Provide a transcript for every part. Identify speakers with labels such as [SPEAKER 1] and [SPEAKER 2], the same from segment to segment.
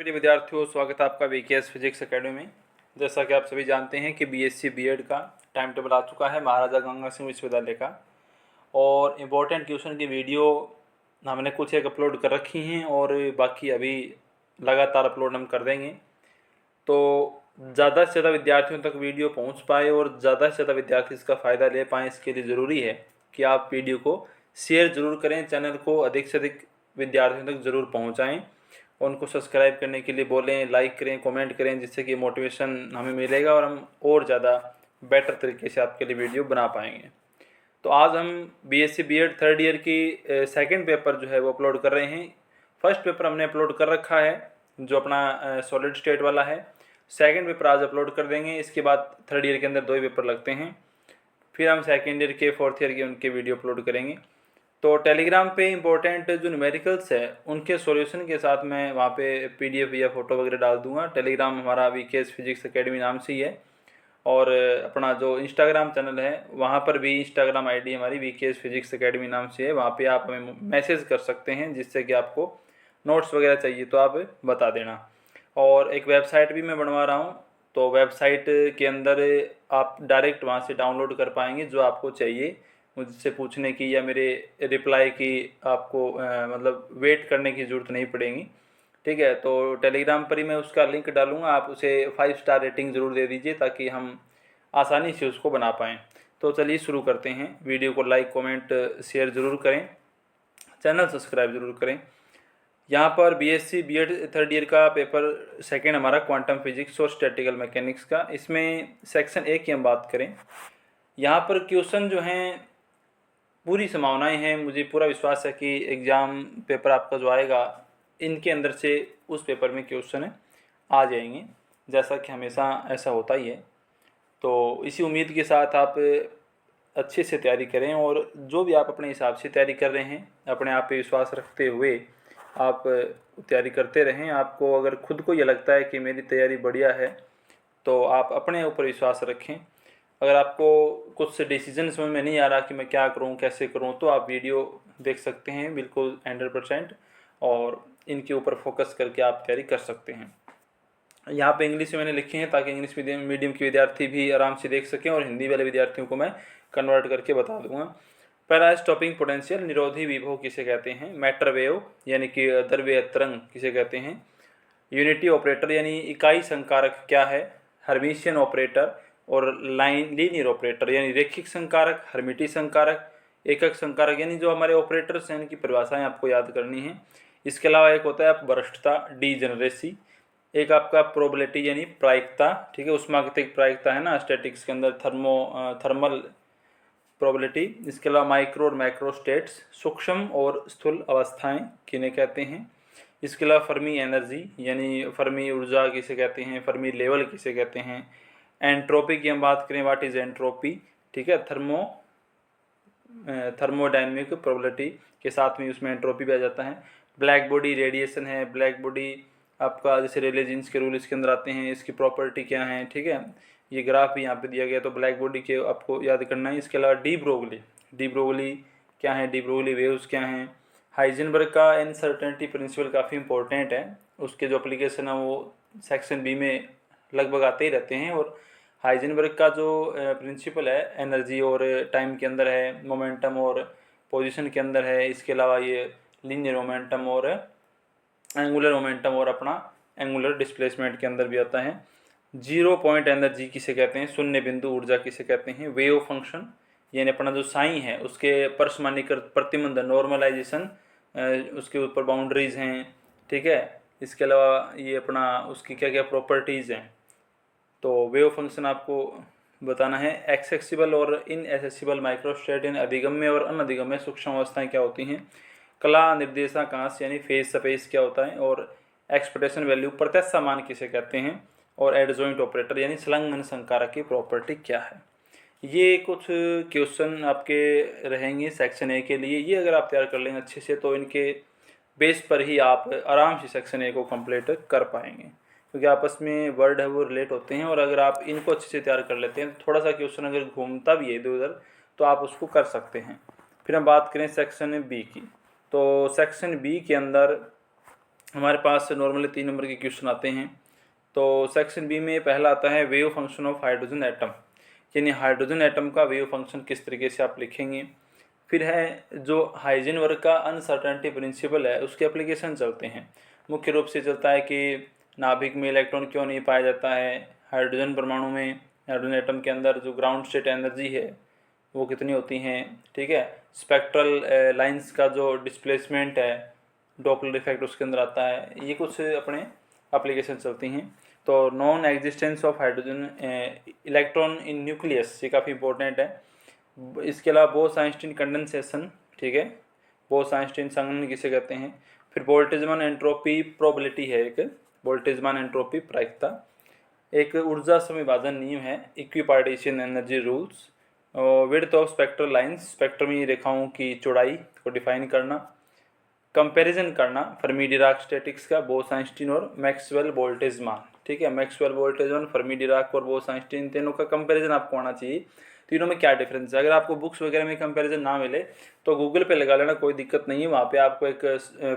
[SPEAKER 1] प्रिय विद्यार्थियों, स्वागत है आपका वीकेएस फिजिक्स एकेडमी में। जैसा कि आप सभी जानते हैं कि बीएससी बीएड का टाइम टेबल आ चुका है महाराजा गंगा सिंह विश्वविद्यालय का, और इम्पोर्टेंट क्वेश्चन की वीडियो हमने कुछ एक अपलोड कर रखी हैं और बाकी अभी लगातार अपलोड हम कर देंगे। तो ज़्यादा से ज़्यादा विद्यार्थियों तक वीडियो पहुँच पाए और ज़्यादा से ज़्यादा विद्यार्थी इसका फ़ायदा ले पाएँ, इसके लिए ज़रूरी है कि आप वीडियो को शेयर ज़रूर करें, चैनल को अधिक से अधिक विद्यार्थियों तक ज़रूर पहुँचाएँ, उनको सब्सक्राइब करने के लिए बोलें, लाइक करें, कमेंट करें, जिससे कि मोटिवेशन हमें मिलेगा और हम और ज़्यादा बेटर तरीके से आपके लिए वीडियो बना पाएंगे। तो आज हम बीएससी बीएड थर्ड ईयर की सेकंड पेपर जो है वो अपलोड कर रहे हैं। फर्स्ट पेपर हमने अपलोड कर रखा है जो अपना सॉलिड स्टेट वाला है। सेकंड पेपर आज अपलोड कर देंगे। इसके बाद थर्ड ईयर के अंदर 2 ही पेपर लगते हैं, फिर हम सेकेंड ईयर के फोर्थ ईयर के उनके वीडियो अपलोड करेंगे। तो टेलीग्राम पे इंपॉर्टेंट जो न्यूमेरिकल्स है उनके सॉल्यूशन के साथ मैं वहाँ पे पीडीएफ या फ़ोटो वगैरह डाल दूंगा। टेलीग्राम हमारा वीकेएस फिजिक्स एकेडमी नाम से ही है, और अपना जो इंस्टाग्राम चैनल है वहाँ पर भी इंस्टाग्राम आईडी हमारी वीकेएस फिजिक्स एकेडमी नाम से है। वहाँ पे आप हमें मैसेज कर सकते हैं, जिससे कि आपको नोट्स वगैरह चाहिए तो आप बता देना। और एक वेबसाइट भी मैं बनवा रहा हूँ, तो वेबसाइट के अंदर आप डायरेक्ट वहाँ से डाउनलोड कर पाएंगे जो आपको चाहिए, मुझसे पूछने की या मेरे रिप्लाई की आपको मतलब वेट करने की ज़रूरत नहीं पड़ेगी। ठीक है, तो टेलीग्राम पर ही मैं उसका लिंक डालूँगा, आप उसे 5 स्टार रेटिंग ज़रूर दे दीजिए ताकि हम आसानी से उसको बना पाएँ। तो चलिए शुरू करते हैं। वीडियो को लाइक कमेंट शेयर ज़रूर करें, चैनल सब्सक्राइब ज़रूर करें। यहाँ पर बीएससी बीएड थर्ड ईयर का पेपर सेकेंड हमारा क्वांटम फिजिक्स और स्टैटिकल मैकेनिक्स का, इसमें सेक्शन ए की हम बात करें। यहाँ पर क्वेश्चन जो हैं पूरी संभावनाएं हैं, मुझे पूरा विश्वास है कि एग्ज़ाम पेपर आपका जो आएगा इनके अंदर से उस पेपर में क्वेश्चन आ जाएंगे, जैसा कि हमेशा ऐसा होता ही है। तो इसी उम्मीद के साथ आप अच्छे से तैयारी करें, और जो भी आप अपने हिसाब से तैयारी कर रहे हैं अपने आप पे विश्वास रखते हुए आप तैयारी करते रहें। आपको अगर खुद को ये लगता है कि मेरी तैयारी बढ़िया है तो आप अपने ऊपर विश्वास रखें। अगर आपको कुछ से डिसीजन समझ में नहीं आ रहा कि मैं क्या करूं, कैसे करूं, तो आप वीडियो देख सकते हैं बिल्कुल 100%, और इनके ऊपर फोकस करके आप तैयारी कर सकते हैं। यहाँ पे इंग्लिश में मैंने लिखे हैं ताकि इंग्लिश मीडियम के विद्यार्थी भी आराम से देख सकें, और हिंदी वाले विद्यार्थियों को मैं कन्वर्ट करके बता दूंगा। पहला स्टॉपिंग पोटेंशियल, निरोधी विभव किसे कहते हैं। मैटर वेव यानी कि द्रव्य तरंग किसे कहते हैं। यूनिटी ऑपरेटर यानी इकाई संकारक क्या है। हर्मिशियन ऑपरेटर और लीनियर ऑपरेटर यानी रेखिक संकारक, हर्मिटी संकारक, एकक संकारक, यानी जो हमारे ऑपरेटर्स हैं इनकी परिभाषाएं आपको याद करनी है। इसके अलावा एक होता है अपभ्रष्टता, डीजेनरेसी, एक आपका प्रोबेबिलिटी यानी प्रायिकता, ठीक है, उष्मागतिक प्रायिकता है ना स्टैटिक्स के अंदर, थर्मल प्रोबेबिलिटी। इसके अलावा माइक्रो और मैक्रो स्टेट्स, सूक्ष्म और स्थूल अवस्थाएं किन्हें कहते हैं। इसके अलावा फर्मी एनर्जी यानी फर्मी ऊर्जा किसे कहते हैं, फर्मी लेवल किसे कहते हैं। एंट्रोपी की हम बात करें, व्हाट इज एंट्रोपी, ठीक है, थर्मोडायनेमिक प्रोबेबिलिटी के साथ में उसमें एंट्रोपी भी आ जाता है। ब्लैक बॉडी रेडिएशन है, ब्लैक बॉडी आपका जैसे रेले जीन्स के रूल इसके अंदर आते हैं, इसकी प्रॉपर्टी क्या है, ठीक है, ये ग्राफ भी यहाँ पे दिया गया, तो ब्लैक बॉडी के आपको याद करना है। इसके अलावा डी ब्रोगली क्या है, डी ब्रोगली वेव्स क्या हैं। हाइजेनबर्ग का अनसर्टेनिटी प्रिंसिपल काफ़ी इंपॉर्टेंट है, उसके जो एप्लीकेशन है वो सेक्शन बी में लगभग आते ही रहते हैं। और हाइजेनबर्ग का जो प्रिंसिपल है एनर्जी और टाइम के अंदर है, मोमेंटम और पोजीशन के अंदर है। इसके अलावा ये लीनियर मोमेंटम और एंगुलर मोमेंटम और अपना एंगुलर डिस्प्लेसमेंट के अंदर भी आता है। 0 पॉइंट एनर्जी किसे कहते हैं, शून्य बिंदु ऊर्जा किसे कहते हैं। वेव फंक्शन यानी अपना जो साइन है उसके परसमानीकृत प्रतिबंध, नॉर्मलाइजेशन, उसके ऊपर बाउंड्रीज हैं, ठीक है। इसके अलावा ये अपना उसकी क्या क्या प्रॉपर्टीज़ हैं, तो वेव फंक्शन आपको बताना है। एक्सेसिबल और इनएक्सेसिबल माइक्रोस्टेट इन अधिगम्य और अनधिगम्य सूक्ष्म अवस्थाएं क्या होती हैं। कला निर्देशांकांश यानी फेज स्पेस क्या होता है। और एक्सपेक्टेशन वैल्यू, प्रत्याशा मान किसे कहते हैं। और एडजॉइंट ऑपरेटर यानी संलग्न संकारक की प्रॉपर्टी क्या है। ये कुछ क्वेश्चन आपके रहेंगे सेक्शन ए के लिए। ये अगर आप तैयार कर लेंगे अच्छे से तो इनके बेस पर ही आप आराम से सेक्शन ए को कंप्लीट कर पाएंगे, क्योंकि आपस में वर्ड है वो रिलेट होते हैं। और अगर आप इनको अच्छे से तैयार कर लेते हैं, थोड़ा सा क्वेश्चन अगर घूमता भी है इधर उधर तो आप उसको कर सकते हैं। फिर हम बात करें सेक्शन बी की, तो सेक्शन बी के अंदर हमारे पास नॉर्मली 3 नंबर के क्वेश्चन आते हैं। तो सेक्शन बी में पहला आता है wave function of hydrogen atom, यानी हाइड्रोजन एटम का वेव फंक्शन किस तरीके से आप लिखेंगे। फिर है जो हाइजेनबर्ग का अनसर्टेनिटी प्रिंसिपल है, उसके एप्लीकेशन चलते हैं। मुख्य रूप से चलता है कि नाभिक में इलेक्ट्रॉन क्यों नहीं पाया जाता है, हाइड्रोजन परमाणु में, हाइड्रोजन एटम के अंदर जो ग्राउंड स्टेट एनर्जी है वो कितनी होती हैं, ठीक है। स्पेक्ट्रल लाइंस का जो डिस्प्लेसमेंट है, डॉपलर इफेक्ट उसके अंदर आता है। ये कुछ अपने एप्लीकेशन चलती हैं। तो non existence of hydrogen electron in nucleus, ये काफ़ी इंपॉर्टेंट है। इसके अलावा बोस-आइंस्टीन कंडेंसेशन, ठीक है, बोस-आइंस्टीन संघनन किसे कहते हैं। फिर बोल्ट्जमान एंट्रोपी प्रोबेबिलिटी है, एक बोल्ट्जमान एंट्रोपी प्रायिकता, एक ऊर्जा समिभाजन नियम है, equipartition energy rules, width of spectral lines, स्पेक्ट्रमी रेखाओं की चौड़ाई को डिफाइन करना, कंपैरिजन करना फर्मी डिराक स्टैटिक्स का, बोस-आइंस्टीन और मैक्सवेल बोल्ट्जमान, ठीक है। मैक्सवेल बोल्ट्जमान, फर्मी डिराक और बोस-आइंस्टीन, तीनों का कंपैरिजन आपको आना चाहिए, तीनों में क्या डिफरेंस है। अगर आपको बुक्स वगैरह में कंपैरिजन ना मिले तो गूगल पे लगा लेना, कोई दिक्कत नहीं है। वहाँ पे आपको एक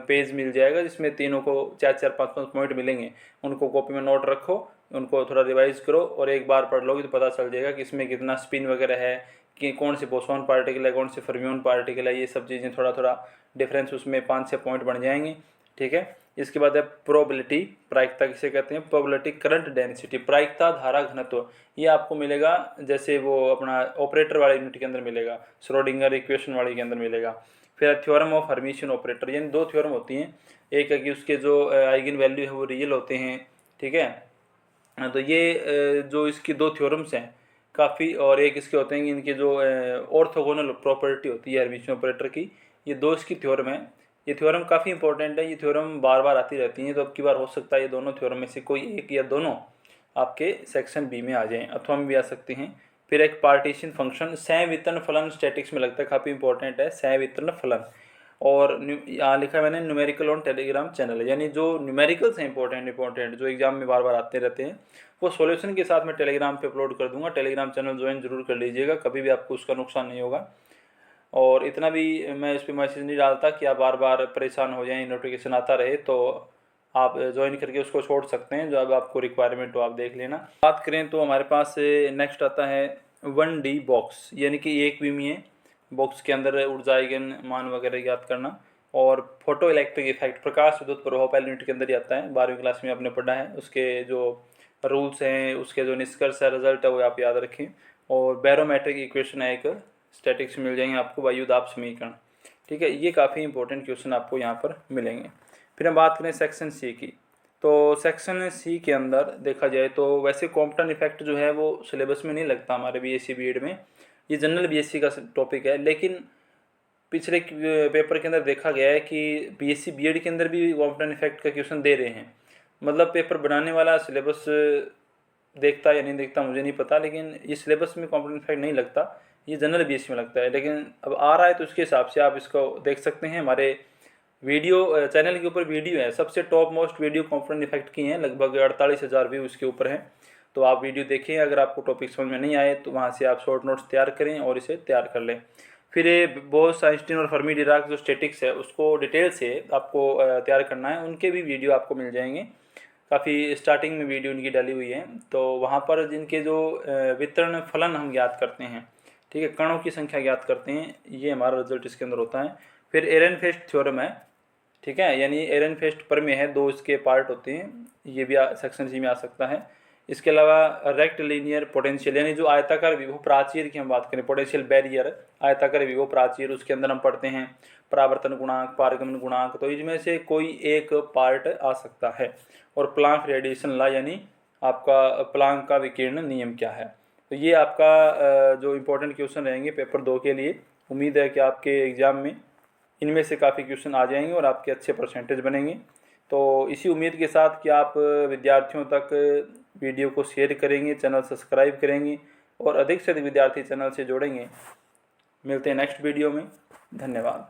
[SPEAKER 1] पेज मिल जाएगा जिसमें तीनों को 4-4, 5-5 पॉइंट मिलेंगे। उनको कॉपी में नोट रखो, उनको थोड़ा रिवाइज करो और एक बार पढ़ लोगे तो पता चल जाएगा कि इसमें कितना स्पिन वगैरह है, कि कौन से बोसॉन पार्टिकल है, कौन से फर्मियोन पार्टिकल है। ये सब चीज़ें थोड़ा थोड़ा डिफरेंस उसमें 5-6 पॉइंट बन जाएंगे, ठीक है। इसके बाद है प्रोबेबिलिटी, प्रायिकता किसे कहते हैं, प्रोबेबिलिटी करंट डेंसिटी, प्रायिकता धारा घनत्व। ये आपको मिलेगा जैसे वो अपना ऑपरेटर वाले यूनिट के अंदर मिलेगा, श्रोडिंगर इक्वेशन वाले के अंदर मिलेगा। फिर थ्योरम ऑफ हर्मिशियन ऑपरेटर, यानी 2 थ्योरम होती हैं। एक है कि उसके जो आइगन वैल्यू है वो रियल होते हैं, ठीक है। तो ये जो इसकी 2 थ्योरम्स हैं काफ़ी, और एक इसके होते हैं कि इनके जो ऑर्थोगोनल प्रॉपर्टी होती है हर्मिशियन ऑपरेटर की, ये 2 इसकी थ्योरम है। ये थ्योरम काफ़ी इंपॉर्टेंट है, ये थ्योरम बार बार आती रहती हैं। तो अब की बार हो सकता है ये दोनों थ्योरम में से कोई एक या दोनों आपके सेक्शन बी में आ जाएं, अथवा में भी आ सकते हैं। फिर एक पार्टीशन फंक्शन, सहवितरण फलन स्टैटिक्स में लगता है, काफ़ी इंपॉर्टेंट है सहवितरण फलन। और यहाँ लिखा है मैंने न्यूमेरिकल ऑन टेलीग्राम चैनल, यानी जो न्यूमेरिकल्स हैं इंपॉर्टेंट जो एग्जाम में बार बार आते रहते हैं, वो सॉल्यूशन के साथ मैं टेलीग्राम पे अपलोड कर दूंगा। टेलीग्राम चैनल ज्वाइन जरूर कर लीजिएगा, कभी भी आपको उसका नुकसान नहीं होगा। और इतना भी मैं इस पर मैसेज नहीं डालता कि आप बार बार परेशान हो जाएं, नोटिफिकेशन आता रहे, तो आप ज्वाइन करके उसको छोड़ सकते हैं, जो अब आपको रिक्वायरमेंट हो आप देख लेना। बात करें तो हमारे पास नेक्स्ट आता है 1D बॉक्स, यानी कि एक विमीय बॉक्स के अंदर ऊर्जा आइगन मान वगैरह ज्ञात करना। और फोटो इलेक्ट्रिक इफेक्ट, प्रकाश विद्युत प्रभाव पहले यूनिट के अंदर ही आता है, 12वीं क्लास में आपने पढ़ा है। उसके जो रूल्स हैं, उसके जो निष्कर्ष है, रिजल्ट है, वो आप याद रखें। और बैरोमेट्रिक इक्वेशन है एक, स्टैटिक्स मिल जाएंगे आपको, वायुदाब समीकरण, ठीक है। ये काफ़ी इंपॉर्टेंट क्वेश्चन आपको यहाँ पर मिलेंगे। फिर हम बात करें सेक्शन सी की, तो सेक्शन सी के अंदर देखा जाए तो वैसे कॉम्पटन इफेक्ट जो है वो सिलेबस में नहीं लगता हमारे बीएससी बीएड में, ये जनरल बीएससी का टॉपिक है। लेकिन पिछले पेपर के अंदर देखा गया है कि बीएससी बीएड के अंदर भी कॉम्पटन इफेक्ट का क्वेश्चन दे रहे हैं। मतलब पेपर बनाने वाला सिलेबस देखता या नहीं देखता मुझे नहीं पता, लेकिन ये सिलेबस में कॉम्पटन इफेक्ट नहीं लगता, ये जनरल बीएससी में लगता है। लेकिन अब आ रहा है तो उसके हिसाब से आप इसको देख सकते हैं। हमारे वीडियो चैनल के ऊपर वीडियो है, सबसे top most video Compton effect की हैं, लगभग 48,000 व्यू इसके ऊपर हैं। तो आप वीडियो देखें, अगर आपको टॉपिक समझ में नहीं आए तो वहाँ से आप शॉर्ट नोट्स तैयार करें और इसे तैयार कर लें। फिर ये बोस-आइंस्टीन और फर्मी डिराक जो स्टैटिक्स है उसको डिटेल से आपको तैयार करना है, उनके भी वीडियो आपको मिल जाएंगे। काफ़ी स्टार्टिंग में वीडियो उनकी डाली हुई है, तो वहाँ पर जिनके जो वितरण फलन हम ज्ञात करते हैं, ठीक है, कणों की संख्या ज्ञात करते हैं, ये हमारा रिजल्ट इसके अंदर होता है। फिर एरेनफेस्ट थ्योरम है, ठीक है, यानी एरेनफेस्ट प्रमेय है, 2 इसके पार्ट होते हैं, ये भी सेक्शन सी में आ सकता है। इसके अलावा रेक्टिलिनियर पोटेंशियल, यानी जो आयताकार विभव प्राचीर की हम बात करें, पोटेंशियल बैरियर, आयताकार विभव प्राचीर, उसके अंदर हम पढ़ते हैं परावर्तन गुणांक, पारगमन गुणांक, तो इनमें से कोई एक पार्ट आ सकता है। और प्लांक रेडिएशन लॉ, यानी आपका प्लांक का विकिरण नियम क्या है। तो ये आपका जो इम्पोर्टेंट क्वेश्चन रहेंगे पेपर 2 के लिए। उम्मीद है कि आपके एग्ज़ाम में इनमें से काफ़ी क्वेश्चन आ जाएंगे और आपके अच्छे परसेंटेज बनेंगे। तो इसी उम्मीद के साथ कि आप विद्यार्थियों तक वीडियो को शेयर करेंगे, चैनल सब्सक्राइब करेंगे और अधिक से अधिक विद्यार्थी चैनल से जोड़ेंगे। मिलते हैं नेक्स्ट वीडियो में, धन्यवाद।